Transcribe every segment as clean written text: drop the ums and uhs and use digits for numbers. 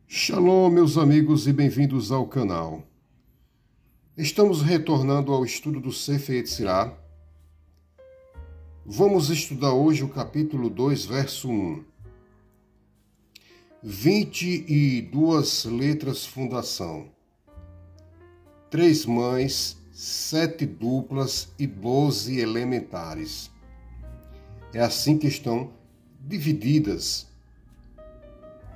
Shalom, meus amigos, e bem-vindos ao canal. Estamos retornando ao estudo do Sefer Yetzirah. Vamos estudar hoje o capítulo 2, verso 1. 22 letras fundação, 3 mães, 7 duplas e 12 elementares. É assim que estão divididas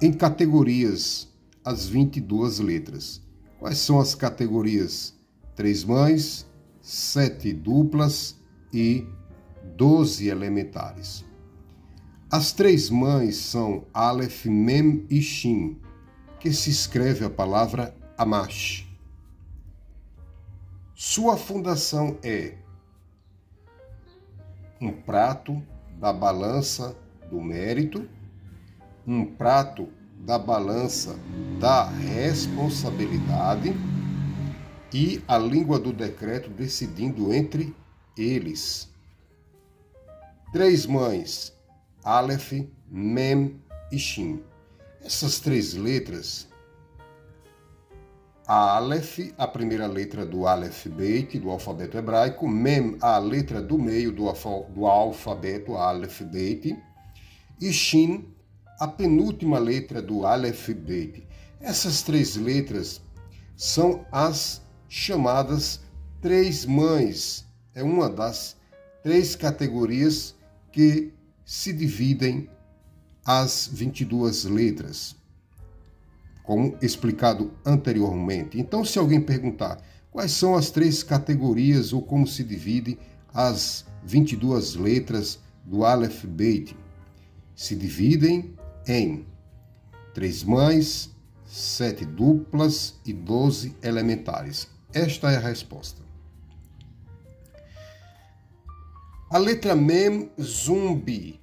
em categorias as 22 letras. Quais são as categorias? 3 mães, 7 duplas e 12 elementares. As 3 mães são Aleph, Mem e Shin, que se escreve a palavra Amash. Sua fundação é um prato da balança do mérito, um prato da balança da responsabilidade e a língua do decreto decidindo entre eles. 3 mães, Aleph, Mem e Shin. Essas 3 letras, a Aleph, a primeira letra do Aleph Beit, do alfabeto hebraico, Mem, a letra do meio do alfabeto Aleph Beit, e Shin, a penúltima letra do Aleph Beit. Essas 3 letras são as chamadas 3 mães. É uma das 3 categorias que se dividem as 22 letras, como explicado anteriormente. Então, se alguém perguntar quais são as 3 categorias ou como se divide as 22 letras do Aleph Beit, se dividem em 3 mães, 7 duplas e 12 elementares. Esta é a resposta. A letra Mem, Zumbi,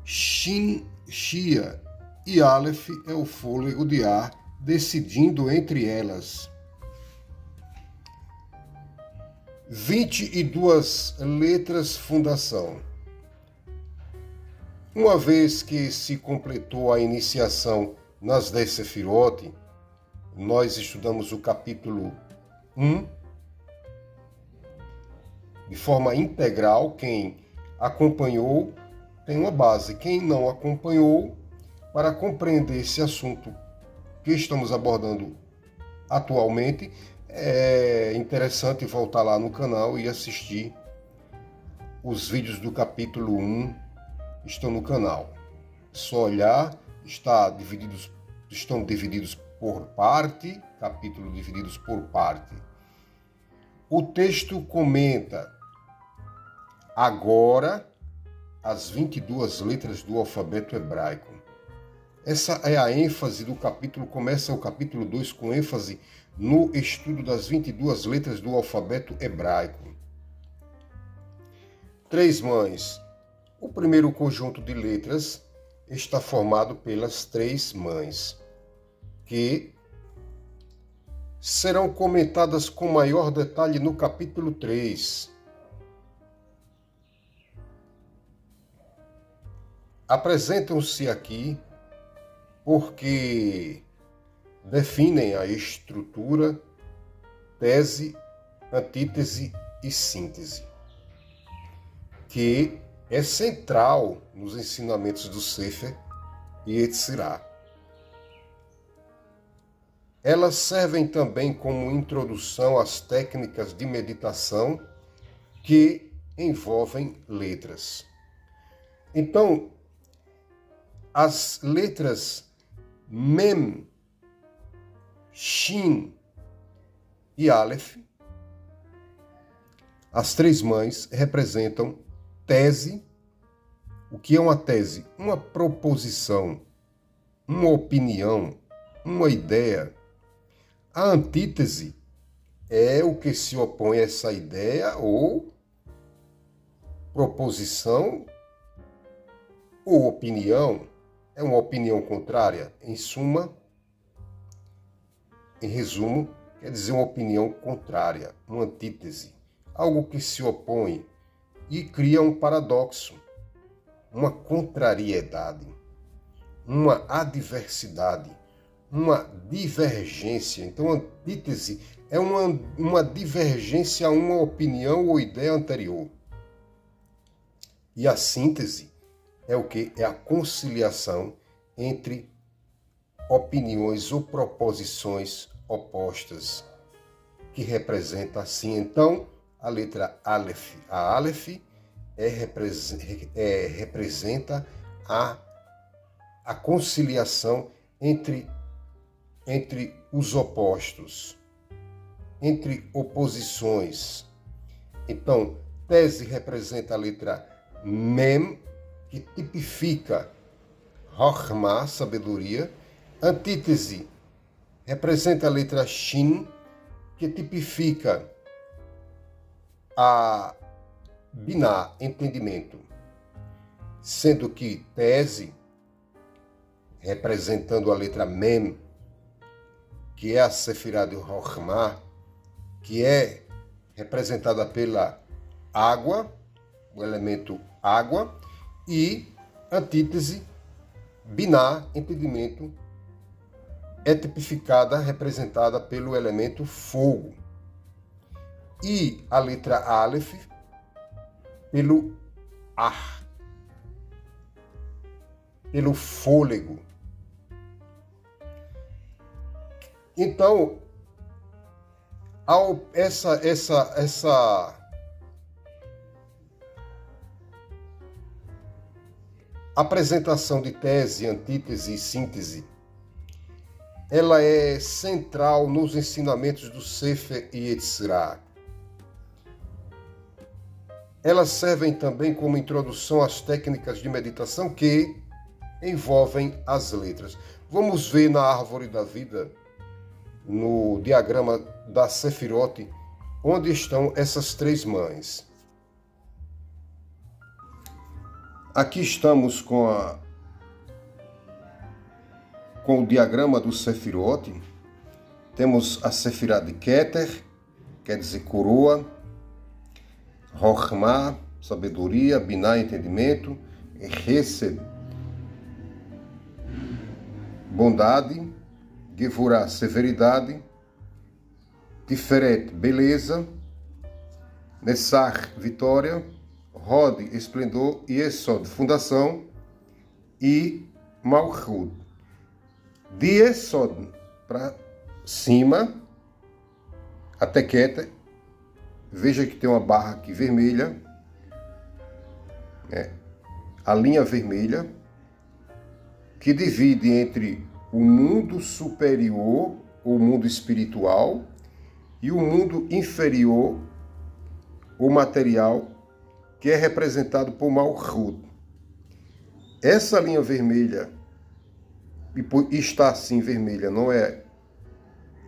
Shin, Shia e Aleph é o fôlego de ar decidindo entre elas. 22 letras fundação. Uma vez que se completou a iniciação nas 10 Sefirot, nós estudamos o capítulo 1 de forma integral. Quem acompanhou tem uma base. Quem não acompanhou, para compreender esse assunto que estamos abordando atualmente, é interessante voltar lá no canal e assistir os vídeos do capítulo 1. Estão no canal. É só olhar, estão divididos por parte, capítulo divididos por parte. O texto comenta agora as 22 letras do alfabeto hebraico. Essa é a ênfase do capítulo. Começa o capítulo 2 com ênfase no estudo das 22 letras do alfabeto hebraico. 3 mães. O primeiro conjunto de letras está formado pelas 3 mães, que serão comentadas com maior detalhe no capítulo 3. Apresentam-se aqui porque definem a estrutura, tese, antítese e síntese, que é central nos ensinamentos do Sefer Yetzirah. Elas servem também como introdução às técnicas de meditação que envolvem letras. Então, as letras Mem, Shin e Aleph, as 3 mães, representam tese. O que é uma tese? Uma proposição, uma opinião, uma ideia. A antítese é o que se opõe a essa ideia ou proposição ou opinião. É uma opinião contrária. Em suma, em resumo, quer dizer uma opinião contrária, uma antítese. Algo que se opõe e cria um paradoxo, uma contrariedade, uma adversidade, uma divergência. Então, antítese é uma divergência a uma opinião ou ideia anterior. E a síntese é o quê? É a conciliação entre opiniões ou proposições opostas, que representa assim, então, a letra Aleph. A Aleph representa a conciliação entre os opostos, entre oposições. Então, tese representa a letra Mem, que tipifica Chokhmah, sabedoria. Antítese representa a letra Shin, que tipifica a Binah, entendimento. Sendo que tese, representando a letra Mem, que é a Sefirá de Chokhmah, que é representada pela água, o elemento água, e antítese, Binah, entendimento, é tipificada, representada pelo elemento fogo. E a letra Aleph, pelo ar, pelo fôlego. Então, essa apresentação de tese, antítese e síntese, ela é central nos ensinamentos do Sefer Yetzirah. Elas servem também como introdução às técnicas de meditação que envolvem as letras. Vamos ver na árvore da vida, no diagrama da Sefirot, onde estão essas três mães. Aqui estamos com o diagrama do Sefirot. Temos a Sefirá de Keter, quer dizer coroa, Chokhmah, sabedoria, Binah, entendimento, Hesed, bondade, Gevurah, severidade, Tiferet, beleza, Nessar, vitória, Hod, esplendor, e Esod, fundação, e Malchut. De Esod para cima, até Keter, veja que tem uma barra aqui vermelha, a linha vermelha, que divide entre o mundo superior, o mundo espiritual, e o mundo inferior, o material, que é representado por Malchut. Essa linha vermelha, e está assim vermelha, não é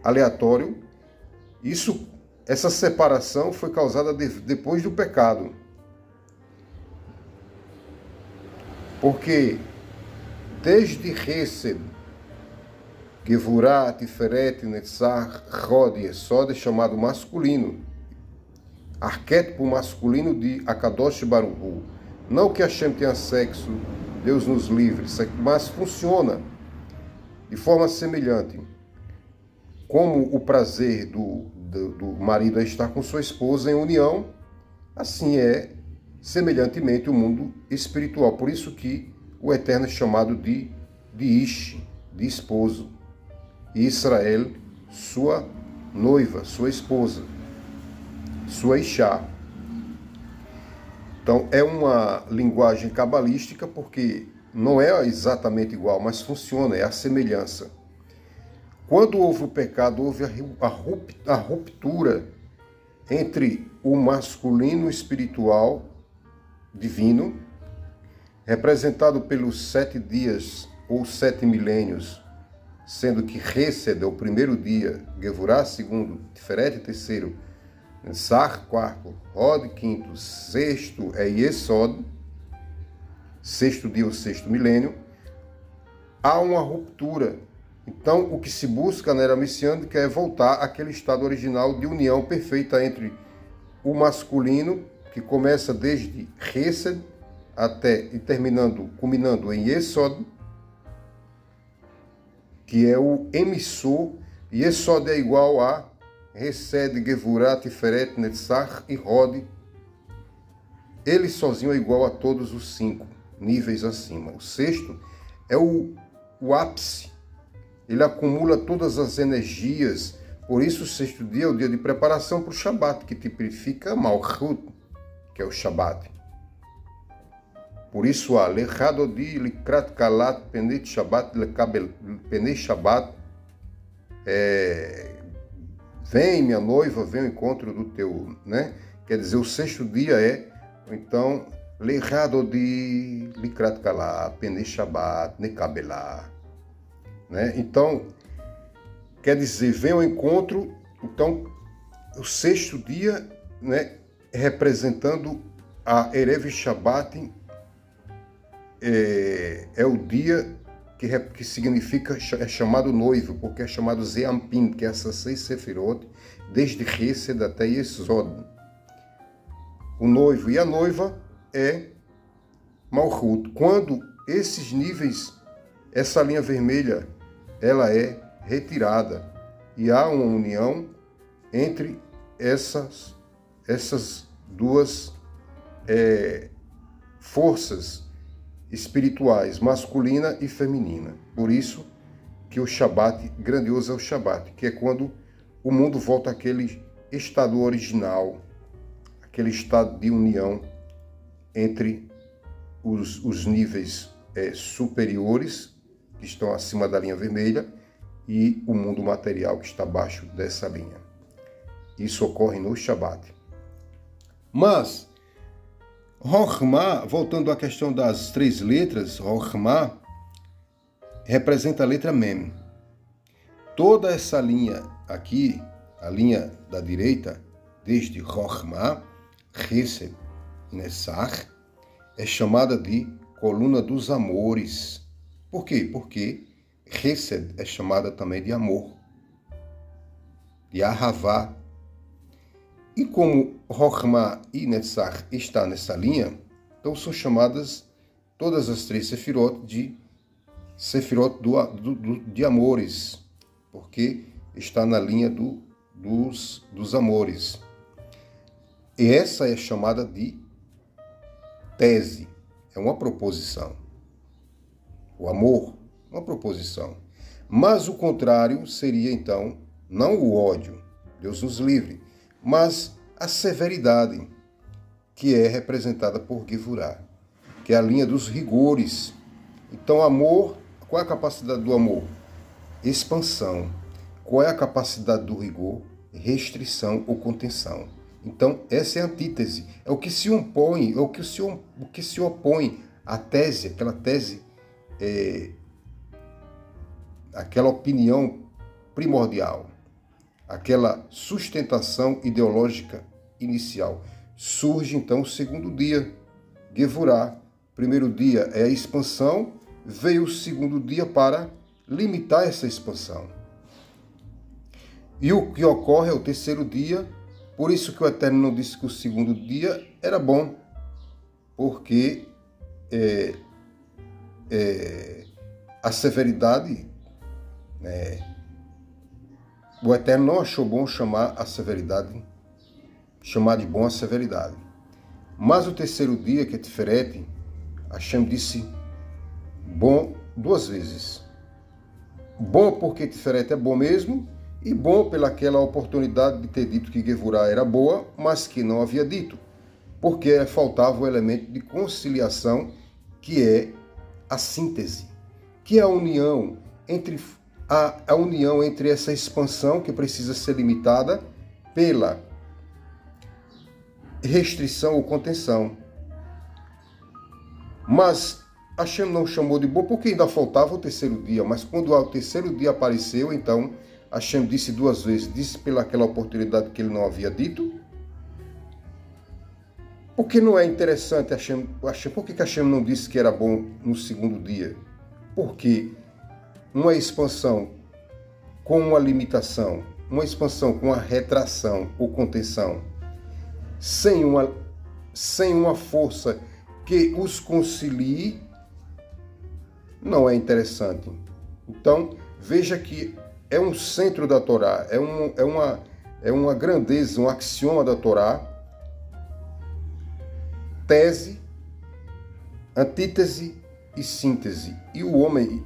aleatório. Essa separação foi causada depois do pecado. Porque desde Hesed, Gevurah, Tiferet, Netzach, Hod e Esod é chamado masculino. Arquétipo masculino de Akadosh Baruch Hu. Não que Hashem tenha sexo, Deus nos livre, mas funciona de forma semelhante. Como o prazer do marido é estar com sua esposa em união, assim é semelhantemente o mundo espiritual. Por isso que o Eterno é chamado de Ish, de esposo. E Israel, sua noiva, sua esposa, sua Ishá. Então é uma linguagem cabalística porque não é exatamente igual, mas funciona, é a semelhança. Quando houve o pecado, houve a ruptura entre o masculino espiritual divino, representado pelos 7 dias ou 7 milênios, sendo que Hesed é o primeiro dia, Gevurah segundo, Tiferet terceiro, Sar quarto, Hod quinto, sexto é Yesod, sexto dia ou sexto milênio. Há uma ruptura. Então, o que se busca na era messiânica é voltar àquele estado original de união perfeita entre o masculino, que começa desde Hesed até e culminando em Yesod, que é o emissor, e esse só é igual a Hesed, Gevurah, Tiferet, Netzach e Hod. Ele sozinho é igual a todos os 5 níveis acima. O sexto é o ápice. Ele acumula todas as energias. Por isso o sexto dia é o dia de preparação para o Shabat, que tipifica Malchut, que é o Shabat. Por isso há Lechadodi, Likrat Kalat, Penet Shabat, Penet Shabat. Vem, minha noiva, vem ao encontro do teu, né? Quer dizer, o sexto dia é, então, Lechadodi, Likrat Kalat, Penet Shabat, Nekabelá. Né? Então, quer dizer, vem ao encontro, então, o sexto dia, né, representando a Erev Shabbat, é o dia que significa, é chamado noivo, porque é chamado Zeampim, que é essas 6 sefirot, desde Hesed até Yesod. O noivo e a noiva é Malchut. Quando esses níveis, essa linha vermelha, ela é retirada e há uma união entre essas duas forças espirituais, masculina e feminina. Por isso que o Shabat grandioso é o Shabat, que é quando o mundo volta àquele estado original, aquele estado de união entre os níveis superiores, que estão acima da linha vermelha, e o mundo material que está abaixo dessa linha. Isso ocorre no Shabat. Mas Rochma, voltando à questão das 3 letras, Rochma representa a letra Mem. Toda essa linha aqui, a linha da direita, desde Rochma, Hesed, Netzach, é chamada de coluna dos amores. Por quê? Porque Hesed é chamada também de amor, de Ahavá. E como Rochma e Netzach está nessa linha, então são chamadas todas as 3 sefirot de sefirot de amores, porque está na linha dos amores. E essa é chamada de tese, é uma proposição. O amor, uma proposição. Mas o contrário seria, então, não o ódio, Deus nos livre, mas a severidade, que é representada por Gevurah, que é a linha dos rigores. Então, amor, qual é a capacidade do amor? Expansão. Qual é a capacidade do rigor? Restrição ou contenção. Então, essa é a antítese. É o que se opõe, é o que se opõe à tese, aquela tese, aquela opinião primordial, aquela sustentação ideológica inicial. Surge, então, o segundo dia, Gevurah. Primeiro dia é a expansão, veio o segundo dia para limitar essa expansão. E o que ocorre é o terceiro dia, por isso que o Eterno não disse que o segundo dia era bom, porque a severidade, o Eterno não achou bom chamar a severidade, chamar de bom a severidade. Mas o terceiro dia, que é Tiferet, Hashem disse bom 2 vezes. Bom porque Tiferet é bom mesmo, e bom pelaquela oportunidade de ter dito que Gevurah era boa, mas que não havia dito, porque faltava o elemento de conciliação, que é a síntese, que é a união entre a união entre essa expansão, que precisa ser limitada pela restrição ou contenção. Mas Hashem não chamou de bom porque ainda faltava o terceiro dia, mas quando o terceiro dia apareceu, então Hashem disse 2 vezes, disse pelaquela oportunidade que ele não havia dito. Por que não é interessante por que Hashem não disse que era bom no segundo dia? Porque uma expansão com uma limitação, uma expansão com uma retração ou contenção, sem uma força que os concilie, não é interessante. Então, veja que é um centro da Torá, é uma grandeza, um axioma da Torá, tese, antítese e síntese. E o homem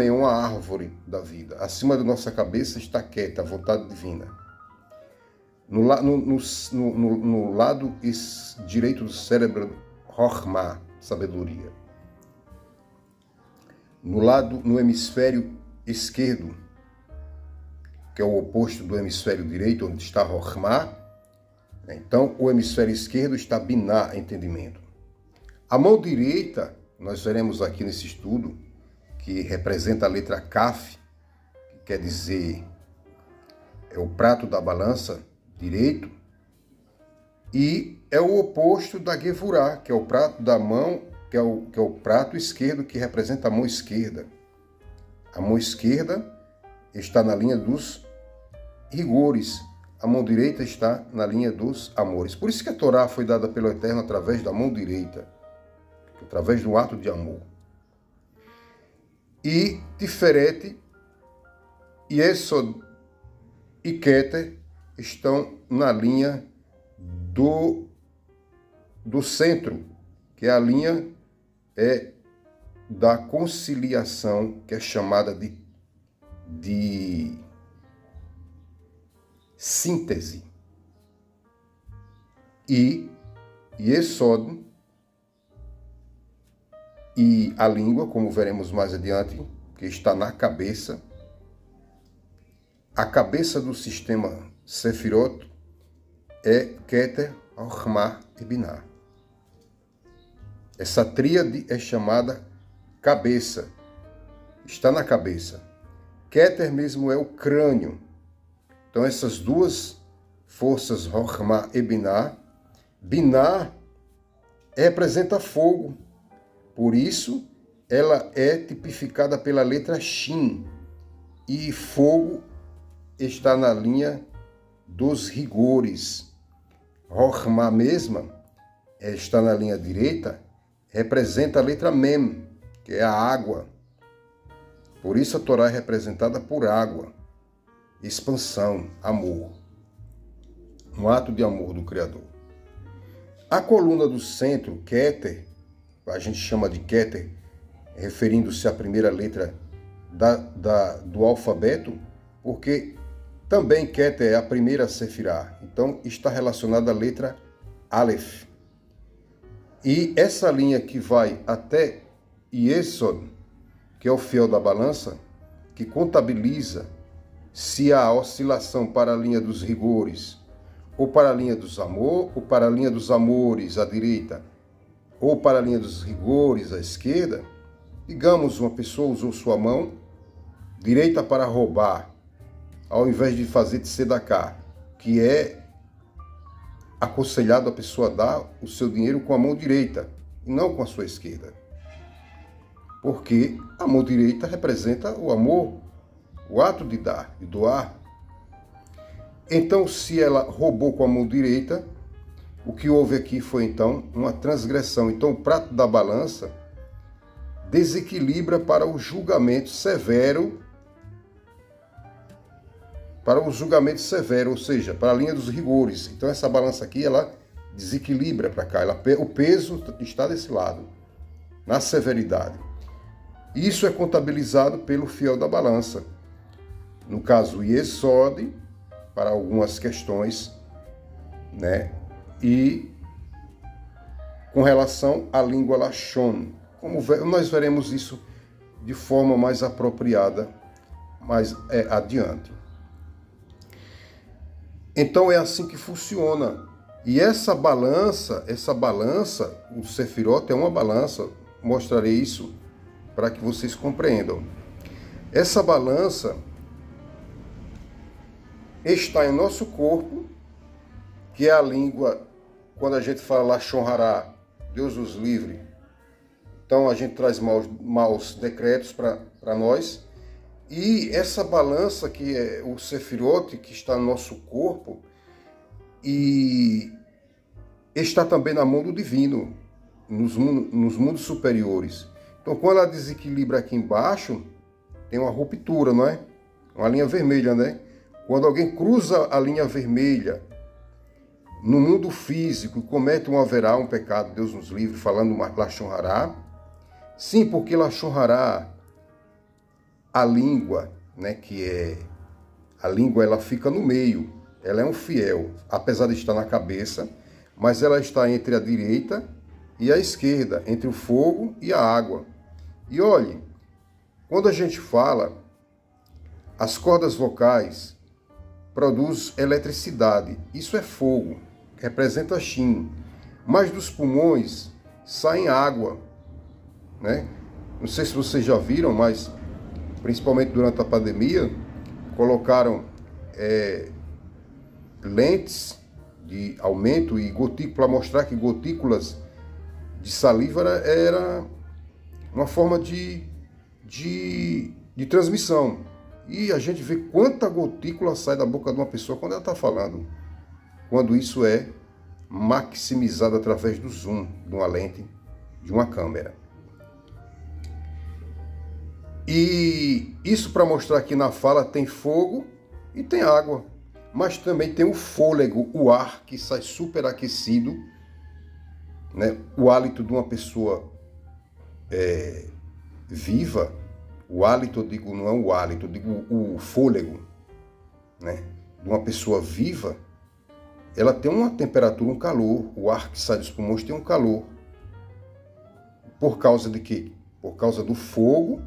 é uma árvore da vida. Acima da nossa cabeça está quieta a vontade divina. No lado direito do cérebro, Chokhmah, sabedoria. No hemisfério esquerdo, que é o oposto do hemisfério direito, onde está Chokhmah, então o hemisfério esquerdo está Binah, entendimento. A mão direita, nós veremos aqui nesse estudo, que representa a letra Kaf, que quer dizer é o prato da balança direito, e é o oposto da Gevurah, que é o prato da mão, que é o prato esquerdo, que representa a mão esquerda. A mão esquerda está na linha dos rigores, a mão direita está na linha dos amores. Por isso que a Torá foi dada pelo Eterno através da mão direita, através do ato de amor. E Tiferet, Yesod e Keter estão na linha do centro, que é a linha da conciliação, que é chamada de síntese. E Yesod e a língua, como veremos mais adiante, que está na cabeça. A cabeça do sistema Sefirot é Keter, Chokhmah e Binah. Essa tríade é chamada cabeça. Está na cabeça. Keter mesmo é o crânio. Então essas duas forças, Chokhmah e Binah, Binah representa fogo. Por isso, ela é tipificada pela letra Shin. E fogo está na linha dos rigores. Chokhmah mesma está na linha direita, representa a letra Mem, que é a água. Por isso a Torá é representada por água, expansão, amor. Um ato de amor do Criador. A coluna do centro, Keter, a gente chama de Keter, referindo-se à primeira letra do alfabeto, porque também Keter é a primeira Sefirah, então está relacionada à letra Aleph. E essa linha que vai até Yesod, que é o fiel da balança, que contabiliza se há oscilação para a linha dos rigores, ou para a linha dos amor, ou para a linha dos amores à direita, ou para a linha dos rigores à esquerda. Digamos, uma pessoa usou sua mão direita para roubar, ao invés de fazer de tzedakah, que é aconselhado a pessoa dar o seu dinheiro com a mão direita e não com a sua esquerda. Porque a mão direita representa o amor, o ato de dar, de doar. Então, se ela roubou com a mão direita, o que houve aqui foi, então, uma transgressão. Então, o prato da balança desequilibra para o julgamento severo, ou seja, para a linha dos rigores. Então, essa balança aqui, ela desequilibra para cá. O peso está desse lado, na severidade. Isso é contabilizado pelo fiel da balança. No caso, Yesod, para algumas questões, né? E com relação à língua Lashon, como nós veremos isso de forma mais apropriada mais adiante. Então é assim que funciona. E essa balança, o Sefirot é uma balança, mostrarei isso para que vocês compreendam. Essa balança está em nosso corpo, que é a língua, quando a gente fala Lashon Hará, Deus os livre. Então a gente traz maus decretos para nós. E essa balança, que é o Sefirot, que está no nosso corpo, e está também na mão do divino, nos mundos superiores. Então, quando ela desequilibra aqui embaixo, tem uma ruptura, não é? Uma linha vermelha, né? Quando alguém cruza a linha vermelha no mundo físico e comete um haverá, um pecado, Deus nos livre, falando Lashon Hará. Sim, porque Lashon Hará, a língua, né, que é... A língua, ela fica no meio, ela é um fiel, apesar de estar na cabeça, mas ela está entre a direita e a esquerda, entre o fogo e a água. E olhe, quando a gente fala, as cordas vocais produzem eletricidade. Isso é fogo, representa Shin. Mas dos pulmões sai água, né? Não sei se vocês já viram, mas principalmente durante a pandemia, colocaram lentes de aumento e gotículas para mostrar que gotículas de saliva era uma forma de transmissão. E a gente vê quanta gotícula sai da boca de uma pessoa quando ela está falando. Quando isso é maximizado através do zoom de uma lente, de uma câmera. E isso para mostrar que na fala tem fogo e tem água. Mas também tem o fôlego, o ar que sai superaquecido, né? O hálito de uma pessoa viva. O hálito, eu digo, não é o hálito, eu digo o fôlego, né? De uma pessoa viva, ela tem uma temperatura, um calor. O ar que sai dos pulmões tem um calor. Por causa de quê? Por causa do fogo,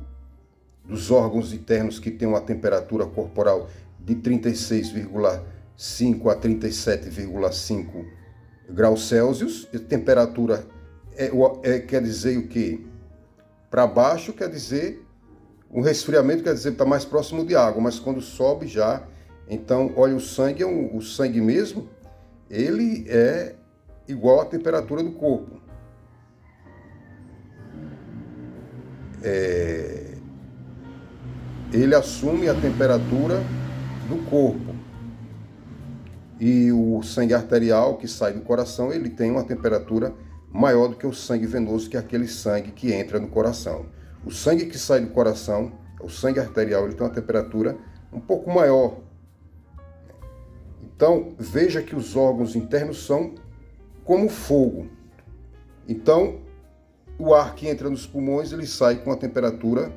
dos órgãos internos que tem uma temperatura corporal de 36,5 a 37,5 graus Celsius. E temperatura quer dizer o quê? Para baixo quer dizer um resfriamento, quer dizer que está mais próximo de água, mas quando sobe já, então, olha, o sangue mesmo, ele é igual à temperatura do corpo. Ele assume a temperatura do corpo. E o sangue arterial que sai do coração, ele tem uma temperatura maior do que o sangue venoso, que é aquele sangue que entra no coração. O sangue que sai do coração, o sangue arterial, ele tem uma temperatura um pouco maior. Então, veja que os órgãos internos são como fogo. Então, o ar que entra nos pulmões, ele sai com uma temperatura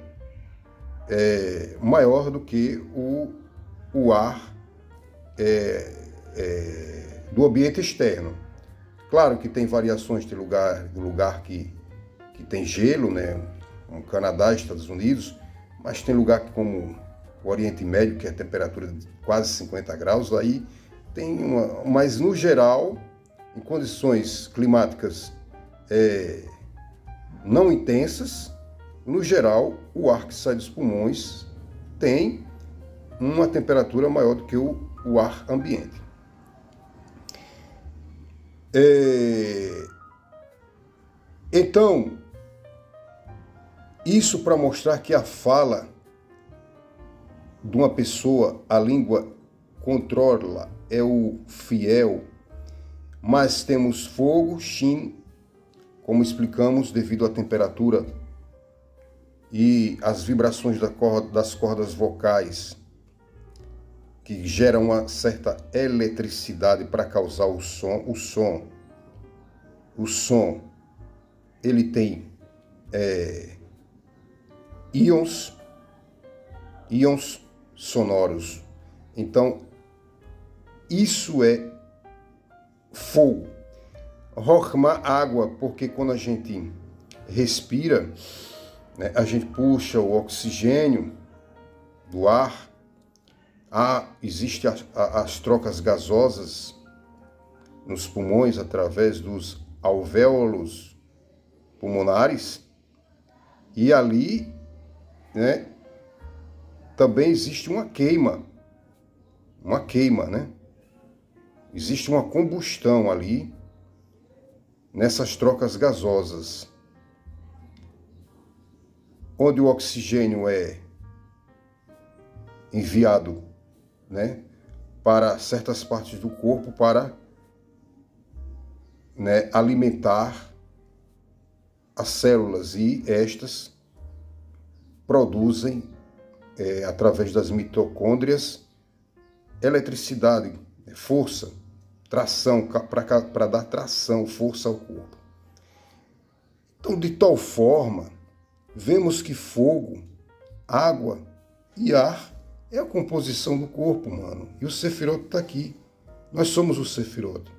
maior do que o ar do ambiente externo. Claro que tem variações de lugar que tem gelo, né? Como Canadá, Estados Unidos, mas tem lugar como o Oriente Médio, que é a temperatura de quase 50 graus, aí tem mas no geral, em condições climáticas não intensas, no geral, o ar que sai dos pulmões tem uma temperatura maior do que o ar ambiente. Então, isso para mostrar que a fala de uma pessoa, a língua controla, é o fiel, mas temos fogo, Shin, como explicamos, devido à temperatura e às vibrações das cordas vocais, que geram uma certa eletricidade para causar o som. O som, ele tem íons sonoros. Então, isso é fogo. Rokhma, água, porque quando a gente respira, né, a gente puxa o oxigênio do ar, existem as trocas gasosas nos pulmões através dos alvéolos pulmonares, e ali, né, também existe uma queima, né? Existe uma combustão ali nessas trocas gasosas, onde o oxigênio é enviado, né, para certas partes do corpo para, né, alimentar as células, e estas produzem através das mitocôndrias, eletricidade, força, tração, para dar tração, força ao corpo. Então, de tal forma, vemos que fogo, água e ar é a composição do corpo humano. E o Sefirot está aqui. Nós somos o Sefirot.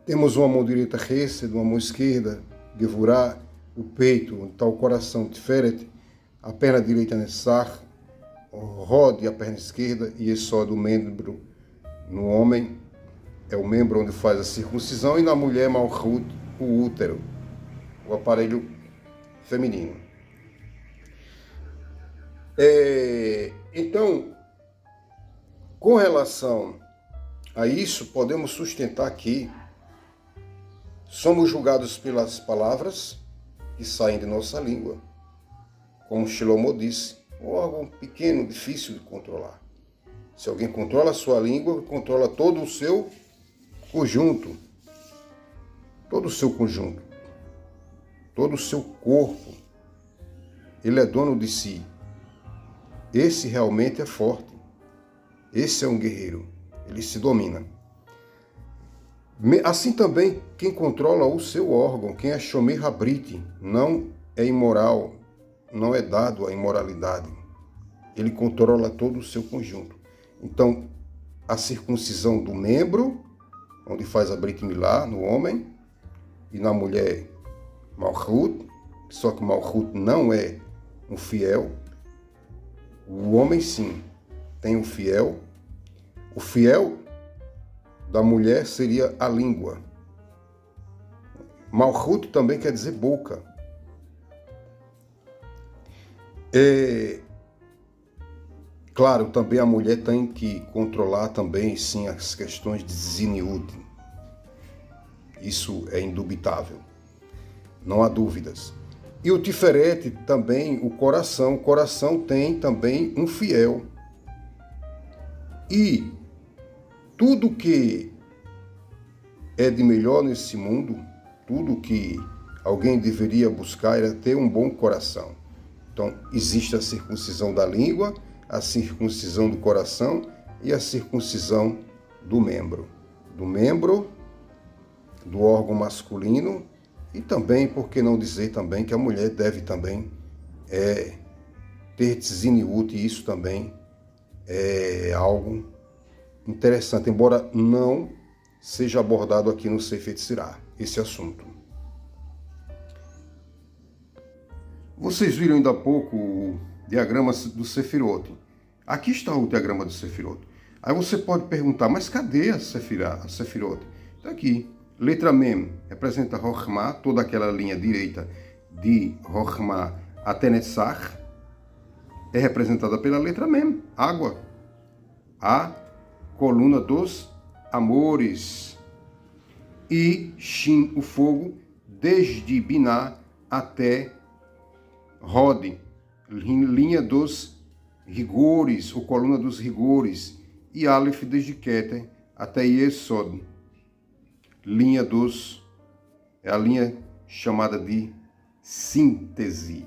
Temos uma mão direita Hesed, uma mão esquerda Gevurah, o peito, onde está o coração Tiferet, a perna direita Nessach, o Rod, a perna esquerda, e Yesod, o membro no homem, é o membro onde faz a circuncisão, e na mulher Malchut, o útero, o aparelho feminino. Então, com relação a isso, podemos sustentar que somos julgados pelas palavras que saem de nossa língua, como Shlomo disse, um órgão pequeno, difícil de controlar. Se alguém controla a sua língua, controla todo o seu conjunto, todo o seu conjunto, todo o seu corpo. Ele é dono de si. Esse realmente é forte. Esse é um guerreiro. Ele se domina. Assim também, quem controla o seu órgão, quem é Shomer Habrit, não é imoral, não é dado à imoralidade. Ele controla todo o seu conjunto. Então, a circuncisão do membro, onde faz a Brit Milá, no homem, e na mulher, Malchut, só que Malchut não é um fiel. O homem, sim, tem um fiel. O fiel da mulher seria a língua. Malchut também quer dizer boca. Claro, também a mulher tem que controlar também, sim, as questões de ziniut. Isso é indubitável. Não há dúvidas. E o Tiferet também, o coração tem também um fiel. E tudo que é de melhor nesse mundo, tudo que alguém deveria buscar era ter um bom coração. Então, existe a circuncisão da língua, a circuncisão do coração e a circuncisão do membro. Do órgão masculino, e também, por que não dizer também, que a mulher deve também ter tziniut, e isso também é algo interessante, embora não seja abordado aqui no Sefer Yetzirah, esse assunto. Vocês viram ainda há pouco o diagrama do Sefirot. Aqui está o diagrama do Sefirot. Aí você pode perguntar, mas cadê a Sefirot? Está aqui. Letra Mem representa Rochma, toda aquela linha direita de Rochma até Netzach é representada pela letra Mem, água. A coluna dos amores. E Shin, o fogo, desde Biná até Rod, linha dos rigores, ou coluna dos rigores. E Aleph, desde Keter até Yesod, é a linha chamada de síntese.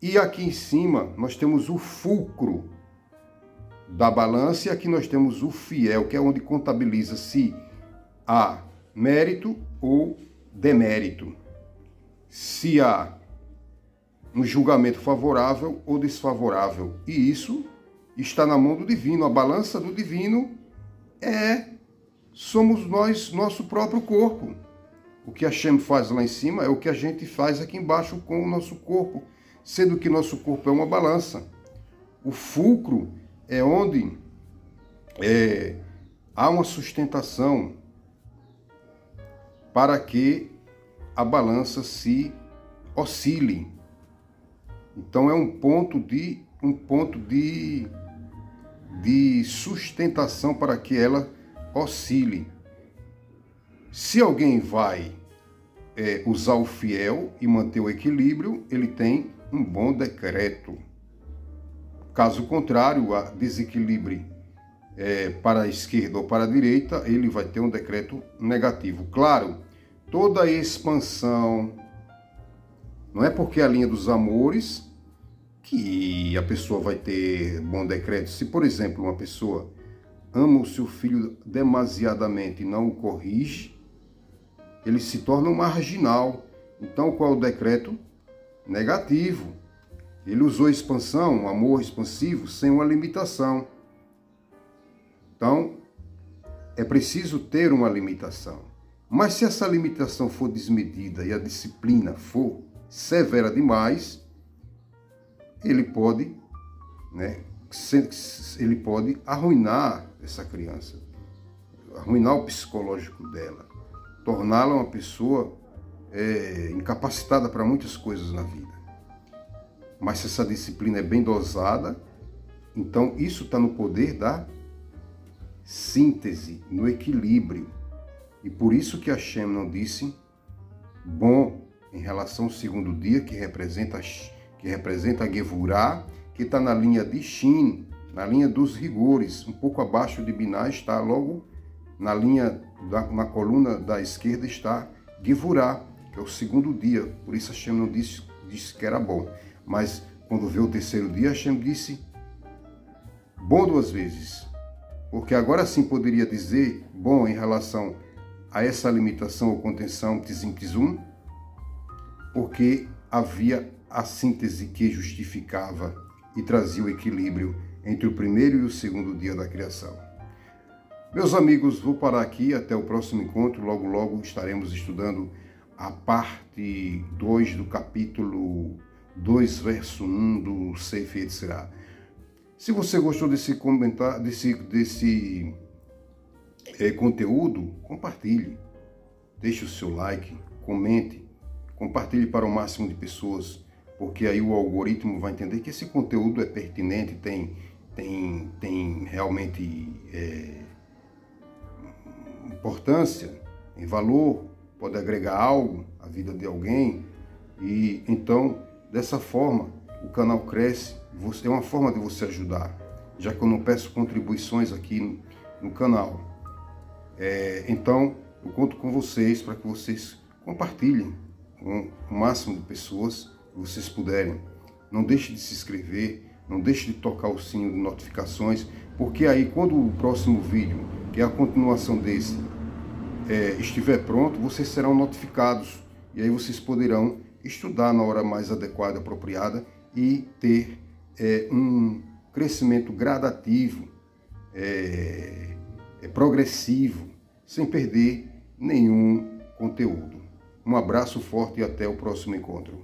E aqui em cima nós temos o fulcro da balança, e aqui nós temos o fiel, que é onde contabiliza se há mérito ou demérito, se há um julgamento favorável ou desfavorável. E isso está na mão do divino. A balança do divino somos nós, nosso próprio corpo. O que Hashem faz lá em cima é o que a gente faz aqui embaixo com o nosso corpo, sendo que nosso corpo é uma balança. O fulcro é onde há uma sustentação para que a balança se oscile. Então é um ponto de sustentação para que ela oscile. Se alguém vai usar o fiel e manter o equilíbrio, ele tem um bom decreto. Caso contrário, desequilibre para a esquerda ou para a direita, ele vai ter um decreto negativo. Claro, toda expansão, não é porque a linha dos amores que a pessoa vai ter bom decreto. Se, por exemplo, uma pessoa ama o seu filho demasiadamente e não o corrige, ele se torna um marginal. Então, qual é o decreto? Negativo. Ele usou expansão, amor expansivo, sem uma limitação. Então, é preciso ter uma limitação. Mas se essa limitação for desmedida e a disciplina for severa demais, ele pode arruinar essa criança, arruinar o psicológico dela, torná-la uma pessoa incapacitada para muitas coisas na vida. Mas se essa disciplina é bem dosada, então isso está no poder da síntese, no equilíbrio. E por isso que Hashem não disse bom em relação ao segundo dia, que representa a Gevurah, que está na linha de Shin, na linha dos rigores, um pouco abaixo de Binah, está logo na linha, na coluna da esquerda está Gevurah, que é o segundo dia. Por isso Hashem não disse que era bom. Mas quando veio o terceiro dia, Hashem disse bom 2 vezes. Porque agora sim poderia dizer bom em relação a essa limitação ou contenção Tzim Tzum, porque havia a síntese que justificava e trazia o equilíbrio entre o primeiro e o segundo dia da criação. Meus amigos, vou parar aqui, até o próximo encontro. Logo, logo estaremos estudando a parte 2 do capítulo 2, verso 1 do Sefer Yetzirah. Se você gostou desse comentário, desse conteúdo, compartilhe. Deixe o seu like, comente, compartilhe para o máximo de pessoas, porque aí o algoritmo vai entender que esse conteúdo é pertinente, tem realmente importância, tem valor, pode agregar algo à vida de alguém. E então, dessa forma, o canal cresce. É uma forma de você ajudar, já que eu não peço contribuições aqui no canal. Então, eu conto com vocês para que vocês compartilhem com o máximo de pessoas que vocês puderem. Não deixe de se inscrever, não deixe de tocar o sininho de notificações, porque aí quando o próximo vídeo, que é a continuação desse, estiver pronto, vocês serão notificados. E aí vocês poderão estudar na hora mais adequada, apropriada, e ter um crescimento gradativo, progressivo, sem perder nenhum conteúdo. Um abraço forte e até o próximo encontro.